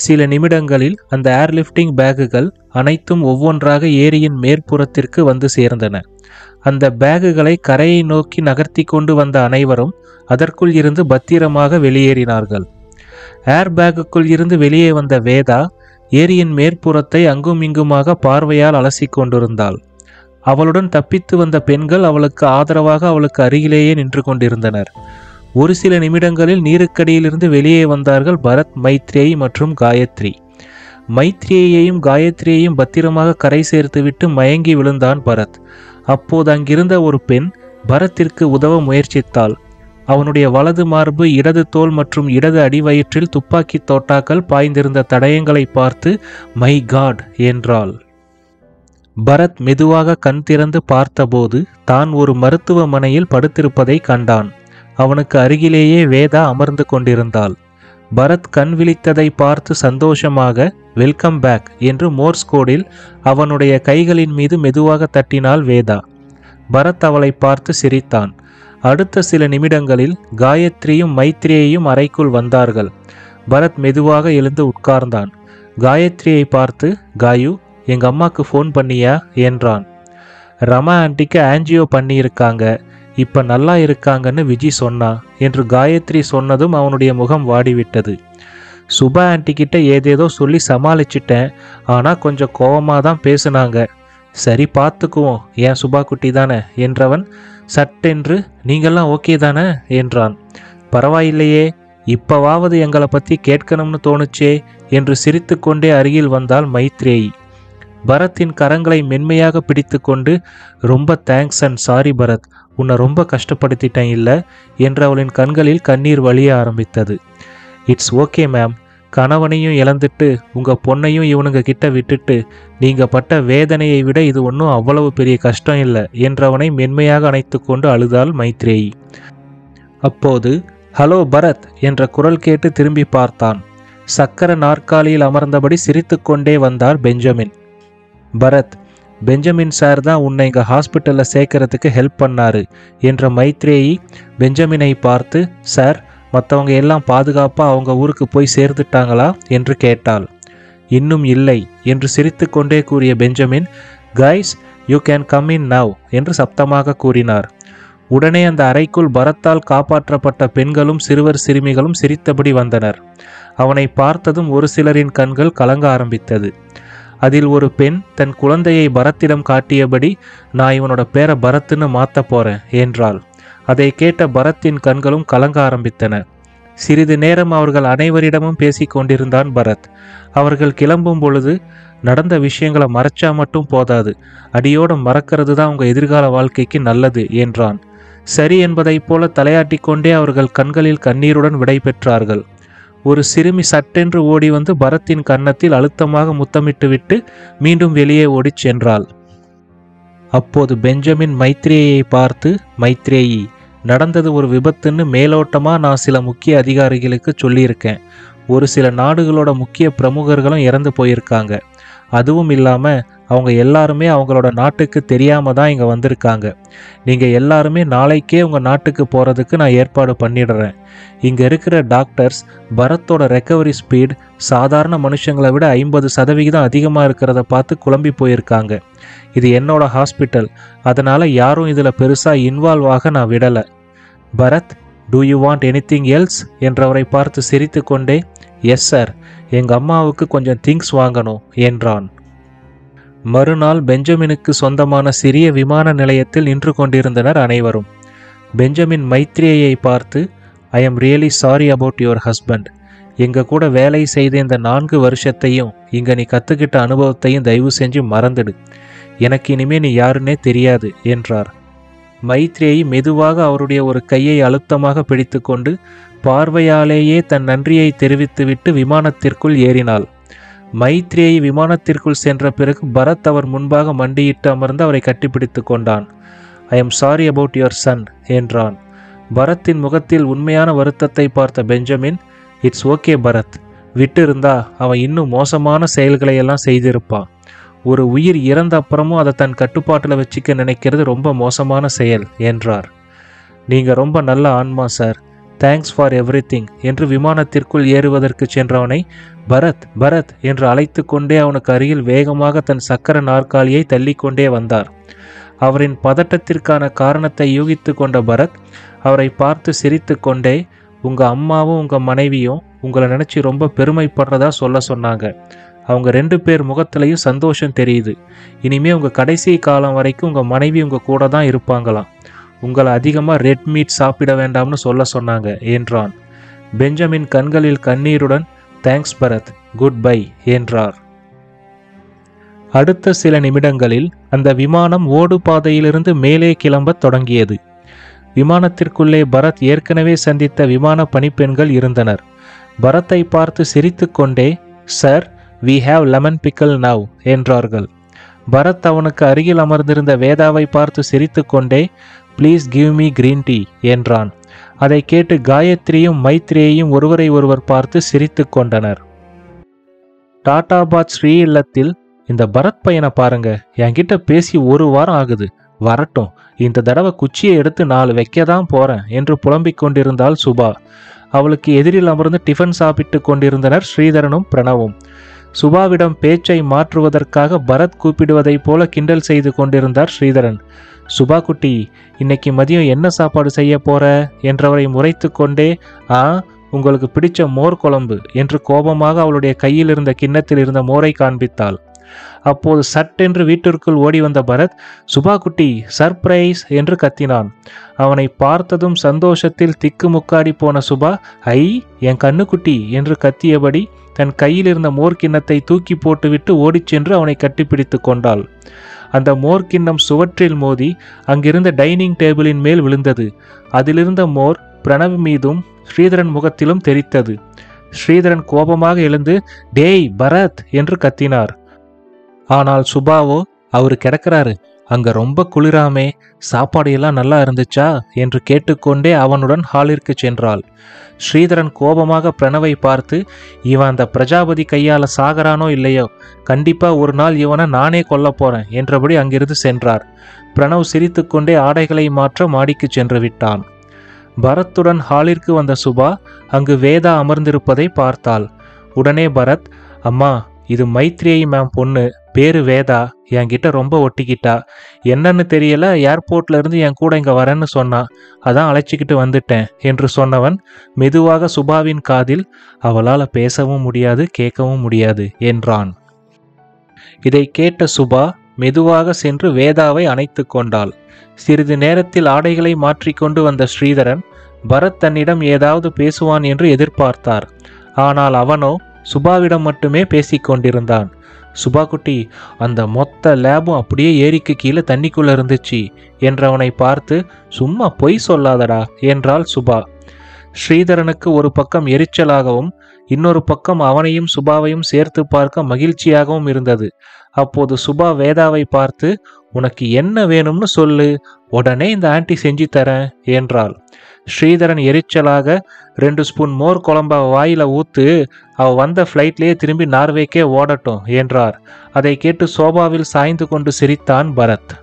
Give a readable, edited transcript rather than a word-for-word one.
சில நிமிடங்களில் அந்த ஏர்லிஃப்டிங் பேக்குகள் அனைத்தும் ஒவ்வொன்றாக ஏரியின் மேற்புறத்திற்கு வந்து சேர்ந்தன. அந்த பேக்குகளை கரையை நோக்கி நகர்த்தி கொண்டு வந்த அனைவரும் அதற்குள் இருந்து பத்திரமாக வெளியேறினார்கள். ஏர் பேக்குக்குள் இருந்து வெளியே வந்த வேதா ஏரியின் மேற்புறத்தை அங்கும் இங்குமாக பார்வையால் அலசி கொண்டிருந்தாள். அவளுடன் தப்பித்து வந்த பெண்கள் அவளுக்கு ஆதரவாக அவளுக்கு அருகிலேயே நின்று கொண்டிருந்தனர். ஒரு சில நிமிடங்களில் நீருக்கடியிலிருந்து வெளியே வந்தார்கள் பரத், மைத்ரேயி மற்றும் காயத்ரி. மைத்ரேயையும் காயத்ரியையும் பத்திரமாக கரை சேர்த்துவிட்டு மயங்கி விழுந்தான் பரத். அப்போது அங்கிருந்த ஒரு பெண் பரத்திற்கு உதவ முயற்சித்தாள். அவனுடைய வலது மார்பு, இடது தோள் மற்றும் இடது அடிவயிற்றில் துப்பாக்கி தோட்டாக்கள் பாய்ந்திருந்த தடயங்களை பார்த்து மை காட் என்றாள். பரத் மெதுவாக கண் திறந்து பார்த்தபோது தான் ஒரு மருத்துவமனையில் படுத்திருப்பதை கண்டான். அவனுக்கு அருகிலேயே வேதா அமர்ந்து கொண்டிருந்தாள். பரத் கண் விழித்ததை பார்த்து சந்தோஷமாக வெல்கம் பேக் என்று மோர்ஸ் கோடில் அவனுடைய கைகளின் மீது மெதுவாக தட்டினாள் வேதா. பரத் அவளை பார்த்து சிரித்தான். அடுத்த சில நிமிடங்களில் காயத்ரியும் மைத்ரேயையும் அறைக்குள் வந்தார்கள். பரத் மெதுவாக எழுந்து உட்கார்ந்தான். காயத்ரியை பார்த்து, காயு, எங்க அம்மாக்கு ஃபோன் பண்ணியா என்றான். ரமா ஆண்டிக்கு ஆன்ஜியோ பண்ணியிருக்காங்க, இப்ப நல்லா இருக்காங்கன்னு விஜி சொன்னா என்று காயத்ரி சொன்னதும் அவனுடைய முகம் வாடிவிட்டது. சுபா ஆண்டிக்கிட்ட ஏதேதோ சொல்லி சமாளிச்சிட்டேன், ஆனா கொஞ்சம் கோவமாக தான் பேசுனாங்க. சரி பார்த்துக்குவோம், ஏன் சுபா குட்டி தானே என்றவன் சட்டென்று நீங்கள்லாம் ஓகே தானே என்றான். பரவாயில்லையே, இப்பவாவது எங்களை பற்றி கேட்கணும்னு தோணுச்சே என்று சிரித்து கொண்டே அருகில் வந்தாள் மைத்ரேயி. பரத்தின் கரங்களை மென்மையாக பிடித்து கொண்டு ரொம்ப தேங்க்ஸ் அண்ட் சாரி பரத், உன்னை ரொம்ப கஷ்டப்படுத்திட்டேன் இல்லை என்று அவளின் கண்களில் கண்ணீர் வழிய ஆரம்பித்தது. இட்ஸ் ஓகே மேம், கணவனையும் இழந்துட்டு உங்கள் பொண்ணையும் இவனுங்க கிட்ட விட்டுட்டு நீங்கள் பட்ட வேதனையை விட இது ஒன்றும் அவ்வளவு பெரிய கஷ்டம் இல்லை என்றவனை மென்மையாக அணைத்து கொண்டு அழுதாள் மைத்ரேயி. அப்போது ஹலோ பரத் என்ற குரல் கேட்டு திரும்பி பார்த்தான். சக்கர நாற்காலியில் அமர்ந்தபடி சிரித்து கொண்டே வந்தார் பெஞ்சமின். பரத், பெஞ்சமின் சார் தான் உன்னை இங்கே ஹாஸ்பிட்டலில் சேர்க்கறதுக்கு ஹெல்ப் பண்ணாரு என்ற மைத்ரேயி பெஞ்சமினை பார்த்து, சார் மற்றவங்க எல்லாம் பாதுகாப்பாக அவங்க ஊருக்கு போய் சேர்ந்துட்டாங்களா என்று கேட்டாள். இன்னும் இல்லை என்று சிரித்து கொண்டே கூறிய Benjamin, guys you can come in now என்று சப்தமாக கூறினார். உடனே அந்த அறைக்குள் பரத்தால் காப்பாற்றப்பட்ட பெண்களும் சிறுவர் சிறுமிகளும் சிரித்தபடி வந்தனர். அவனை பார்த்ததும் ஒரு சிலரின் கண்கள் கலங்க ஆரம்பித்தது. அதில் ஒரு பெண் தன் குழந்தையை பரத்திடம் காட்டியபடி, நான் இவனோட பேரை பரத்துன்னு மாற்ற போறேன் என்றாள். அதை கேட்ட பரத்தின் கண்களும் கலங்க ஆரம்பித்தன. சிறிது நேரம் அவர்கள் அனைவரிடமும் பேசி கொண்டிருந்தான் பரத். அவர்கள் கிளம்பும் பொழுது, நடந்த விஷயங்களை மறைச்சா மட்டும் போதாது, அடியோட மறக்கிறது தான் உங்கள் எதிர்கால வாழ்க்கைக்கு நல்லது என்றான். சரி என்பதைப் போல தலையாட்டி கொண்டே அவர்கள் கண்களில் கண்ணீருடன் விடை பெற்றார்கள். ஒரு சிறுமி சட்டென்று ஓடி வந்து பரத்தின் கன்னத்தில் அழுத்தமாக முத்தமிட்டு விட்டு மீண்டும் வெளியே ஓடிச் சென்றாள். அப்போது பெஞ்சமின் மைத்ரேயை பார்த்து, மைத்ரேயி, நடந்தது ஒரு விபத்துன்னு மேலோட்டமாக நான் சில முக்கிய அதிகாரிகளுக்கு சொல்லியிருக்கேன். ஒரு சில நாடுகளோட முக்கிய பிரமுகர்களும் இறந்து போயிருக்காங்க. அதுவும் இல்லாமல் அவங்க எல்லாருமே அவங்களோட நாட்டுக்கு தெரியாமல் தான் இங்கே வந்திருக்காங்க. நீங்கள் எல்லாருமே நாளைக்கே உங்கள் நாட்டுக்கு போகிறதுக்கு நான் ஏற்பாடு பண்ணிடுறேன். இங்கே இருக்கிற டாக்டர்ஸ் பரத்தோட ரெக்கவரி ஸ்பீட் சாதாரண மனுஷங்களை விட 50% அதிகமாக இருக்கிறத பார்த்து குழம்பி போயிருக்காங்க. இது என்னோட ஹாஸ்பிட்டல், அதனால் யாரும் இதில் பெருசாக இன்வால்வ் ஆக நான் விடலை. Bharat, do you want anything else என்றவரை பார்த்து சிரித்து கொண்டே, எஸ் சார், எங்கள் அம்மாவுக்கு கொஞ்சம் திங்ஸ் வாங்கணும் என்றான். மறுநாள் பெஞ்சமினுக்கு சொந்தமான சிறிய விமான நிலையத்தில் நின்று கொண்டிருந்தனர் அனைவரும். பெஞ்சமின் மைத்ரேயை பார்த்து, I am really sorry about your husband. எங்கள் கூட வேலை செய்த இந்த 4 வருஷத்தையும் இங்கே நீ கற்றுக்கிட்ட அனுபவத்தையும் தயவு செஞ்சு மறந்துடு. எனக்கு இனிமே நீ யாருன்னே தெரியாது என்றார். மைத்ரேயி மெதுவாக அவருடைய ஒரு கையை அழுத்தமாக பிடித்து கொண்டு பார்வையாலேயே தன் நன்றியை தெரிவித்துவிட்டு விமானத்திற்குள் ஏறினாள். மைத்ரேயி விமானத்திற்குள் சென்ற பிறகு பரத் அவர் முன்பாக மண்டியிட்டு அமர்ந்து அவரை கட்டிப்பிடித்து கொண்டான். I am sorry about your son என்றான். பரத்தின் முகத்தில் உண்மையான வருத்தத்தை பார்த்த பெஞ்சமின், இட்ஸ் ஓகே பரத், விட்டு இருந்தா அவன் இன்னும் மோசமான செயல்களை எல்லாம் செய்திருப்பான். ஒரு உயிர் இறந்த அப்புறமும் அதை தன் கட்டுப்பாட்டில் வச்சுக்க நினைக்கிறது ரொம்ப மோசமான செயல் என்றார். நீங்கள் ரொம்ப நல்ல ஆன்மா சார், தேங்க்ஸ் ஃபார் எவ்ரிதிங் என்று விமானத்திற்குள் ஏறுவதற்கு சென்றவனை பரத் பரத் என்று அழைத்து கொண்டே அவனுக்கு அருகில் வேகமாக தன் சக்கர நாற்காலியை தள்ளிக்கொண்டே வந்தார். அவரின் பதட்டத்திற்கான காரணத்தை யூகித்து கொண்ட பரத் அவரை பார்த்து சிரித்து கொண்டே, உங்க அம்மாவும் உங்க மனைவியும் உங்களை நினைச்சு ரொம்ப பெருமைப்படுறதா சொல்ல சொன்னாங்க. அவங்க 2 பேர் முகத்திலையும் சந்தோஷம் தெரியுது. இனிமே உங்க கடைசி காலம் வரைக்கும் உங்க மனைவி உங்க கூட தான் இருப்பாங்களாம். உங்களை அதிகமாக ரெட் மீட் சாப்பிட வேண்டாம்னு சொல்ல சொன்னாங்க என்றான். பெஞ்சமின் கண்களில் கண்ணீருடன் தேங்க்ஸ் பரத், குட் பை என்றார். அடுத்த சில நிமிடங்களில் அந்த விமானம் ஓடு பாதையிலிருந்து மேலே கிளம்பத் தொடங்கியது. விமானத்திற்குள்ளே பரத் ஏற்கனவே சந்தித்த விமான பணிப்பெண்கள் இருந்தனர். பரத்தை பார்த்து சிரித்து கொண்டே, sir, we have lemon pickle now என்றார்கள். பரத் அவனுக்கு அருகில் அமர்ந்திருந்த வேதாவை பார்த்து சிரித்து கொண்டே, please give me green tea என்றான். அதை கேட்டு காயத்ரியும் மைத்ரேயையும் ஒருவரை ஒருவர் பார்த்து சிரித்து கொண்டனர். டாடாபாத் ஸ்ரீ இல்லத்தில், இந்த பரத் பையனை பாருங்க, என்கிட்ட பேசி 1 வாரம் ஆகுது, வரட்டும், இந்த தடவை குச்சியை எடுத்து 4 வைக்க தான் போறேன் என்று புலம்பிக் கொண்டிருந்தாள் சுபா. அவளுக்கு எதிரில் அமர்ந்து டிஃபன் சாப்பிட்டு கொண்டிருந்தனர் ஸ்ரீதரனும் பிரணவும். சுபாவிடம் பேச்சை மாற்றுவதற்காக பரத் கூப்பிடுவதைப் போல கிண்டல் செய்து கொண்டிருந்தார் ஸ்ரீதரன். சுபா குட்டி, இன்னைக்கு மதியம் என்ன சாப்பாடு செய்ய போற என்றவரை முறைத்து கொண்டே, உங்களுக்கு பிடிச்ச மோர் குழம்பு என்று கோபமாக அவளுடைய கையில் இருந்த கிண்ணத்தில் இருந்த மோரை காண்பித்தாள். அப்போது சட்டென்று வீட்டிற்குள் ஓடி வந்த பரத், சுபா குட்டி, சர்ப்ரைஸ் என்று கத்தினான். அவனை பார்த்ததும் சந்தோஷத்தில் திக்குமுக்காடி போன சுபா, ஐ என் கண்ணுக்குட்டி என்று கத்தியபடி தன் கையில் இருந்த மோர்கிண்ணத்தை தூக்கி போட்டுவிட்டு ஓடிச் சென்று அவனை கட்டிப்பிடித்து கொண்டாள். அந்த மோர்கிண்ணம் சுவற்றில் மோதி அங்கிருந்த டைனிங் டேபிளின் மேல் விழுந்தது. அதிலிருந்த மோர் பிரணவ் மீதும் ஸ்ரீதரன் முகத்திலும் தெரித்தது. ஸ்ரீதரன் கோபமாக எழுந்து, டேய் பரத் என்று கத்தினார். ஆனால் சுபாவோ, அவரு கிடக்கிறாரு, அங்க ரொம்ப குளிராமே, சாப்பாடு எல்லாம் நல்லா இருந்துச்சா என்று கேட்டுக்கொண்டே அவனுடன் ஹாலிற்கு சென்றாள். ஸ்ரீதரன் கோபமாக பிரணவை பார்த்து, இவன் அந்த பிரஜாபதி கையால சாகரானோ இல்லையோ, கண்டிப்பா ஒரு நாள் இவனை நானே கொல்ல போறேன் என்றபடி அங்கிருந்து சென்றார். பிரணவ் சிரித்து கொண்டே ஆடைகளை மாற்ற மாடிக்கு சென்று விட்டான். பரத்துடன் ஹாலிற்கு வந்த சுபா அங்கு வேதா அமர்ந்திருப்பதை பார்த்தாள். உடனே பரத், அம்மா, இது மைத்ரேயி மேம் பொண்ணு, பேரு வேதா, என்கிட்ட ரொம்ப ஒட்டிக்கிட்டா, என்னன்னு தெரியல, ஏர்போர்ட்ல இருந்து என் கூட இங்க வரேன்னு சொன்னா, அதான் அழைச்சிக்கிட்டு வந்துட்டேன் என்று சொன்னவன் மெதுவாக சுபாவின் காதில், அவளால் பேசவும் முடியாது கேட்கவும் முடியாது என்றான். இதை கேட்ட சுபா மெதுவாக சென்று வேதாவை அணைத்து கொண்டாள். சிறிது நேரத்தில் ஆடைகளை மாற்றிக்கொண்டு வந்த ஸ்ரீதரன் பரத் தன்னிடம் ஏதாவது பேசுவான் என்று எதிர்பார்த்தார். ஆனால் அவனோ சுபாவிடம் மட்டுமே பேசிக்கொண்டிருந்தான். சுபா குட்டி, அந்த மொத்த லேபும் அப்படியே ஏரிக்கு கீழே தண்ணிக்குள்ள இருந்துச்சு என்றவனை பார்த்து, சும்மா பொய் சொல்லாதடா என்றாள் சுபா. ஸ்ரீதரனுக்கு ஒரு பக்கம் எரிச்சலாகவும் இன்னொரு பக்கம் அவனையும் சுபாவையும் சேர்த்து பார்க்க மகிழ்ச்சியாகவும் இருந்தது. அப்போது சுபா வேதாவை பார்த்து, உனக்கு என்ன வேணும்னு சொல்லு, உடனே இந்த ஆண்டி செஞ்சு தரேன் என்றாள். ஸ்ரீதரன் எரிச்சலாக, 2 ஸ்பூன் மோர் குழம்ப வாயில ஊத்து, அவ வந்த ஃப்ளைட்லேயே திரும்பி நார்வேக்கே ஓடட்டும் என்றார். அதை கேட்டு சோபாவில் சாய்ந்து கொண்டு சிரித்தான் பரத்.